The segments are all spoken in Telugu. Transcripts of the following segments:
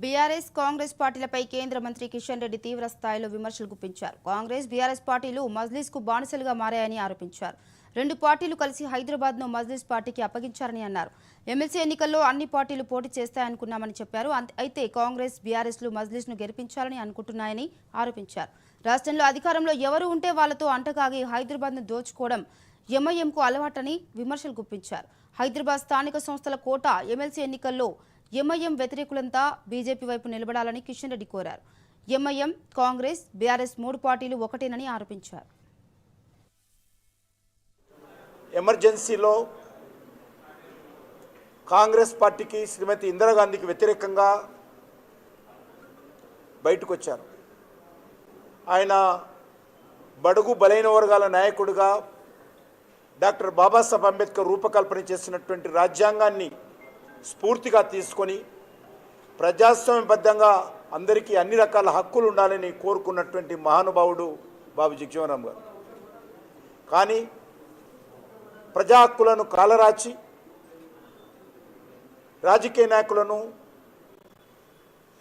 బీఆర్ఎస్ కాంగ్రెస్ పార్టీలపై కేంద్ర మంత్రి కిషన్ రెడ్డి తీవ్ర స్థాయిలో విమర్శలు గుప్పించారు. కాంగ్రెస్ బీఆర్ఎస్ పార్టీలు మజ్లిస్కు బానిసలుగా మారాయని ఆరోపించారు. రెండు పార్టీలు కలిసి హైదరాబాద్ను మజ్లిస్ పార్టీకి అప్పగించారని అన్నారు. ఎమ్మెల్సీ ఎన్నికల్లో అన్ని పార్టీలు పోటీ చేస్తాయనుకున్నామని చెప్పారు. అయితే కాంగ్రెస్ బీఆర్ఎస్లు మజ్లిస్ను గెలిపించాలని అనుకుంటున్నాయని ఆరోపించారు. రాష్ట్రంలో అధికారంలో ఎవరు ఉంటే వాళ్లతో అంటకాగి హైదరాబాద్ను దోచుకోవడం ఎంఐఎంకు అలవాటని విమర్శలు గుప్పించారు. హైదరాబాద్ స్థానిక సంస్థల కోట ఎమ్మెల్సీ ఎన్నికల్లో ఎంఐఎం వ్యతిరేకులంతా బీజేపీ వైపు నిలబడాలని కిషన్ రెడ్డి కోరారు. ఎంఐఎం, కాంగ్రెస్, బీఆర్ఎస్ మూడు పార్టీలు ఒకటేనని ఆరోపించారు. ఎమర్జెన్సీలో కాంగ్రెస్ పార్టీకి శ్రీమతి ఇందిరాగాంధీకి వ్యతిరేకంగా బయటకు వచ్చారు. ఆయన బడుగు బలైన వర్గాల నాయకుడిగా డాక్టర్ బాబాసాహెబ్ అంబేద్కర్ రూపకల్పన చేసినటువంటి రాజ్యాంగాన్ని స్ఫూర్తిగా తీసుకొని ప్రజాస్వామ్యబద్ధంగా అందరికీ అన్ని రకాల హక్కులు ఉండాలని కోరుకున్నటువంటి మహానుభావుడు బాబు జగజీవన్ గారు. కానీ ప్రజా హక్కులను కాలరాచి రాజకీయ నాయకులను,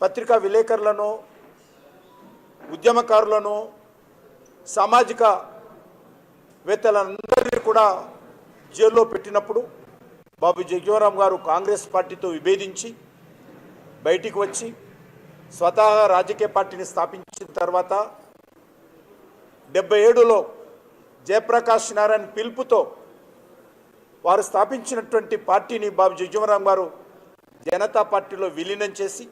పత్రికా విలేకరులను, ఉద్యమకారులను, సామాజిక వేత్తలందరినీ కూడా జైల్లో పెట్టినప్పుడు బాబు జగజీవన్ గారు కాంగ్రెస్ పార్టీతో విభేదించి బయటికి వచ్చి స్వతహా రాజకీయ పార్టీని స్థాపించిన తర్వాత 77లో జయప్రకాష్ నారాయణ పిలుపుతో వారు స్థాపించినటువంటి పార్టీని బాబు జగజీవన్ గారు జనతా పార్టీలో విలీనం చేసి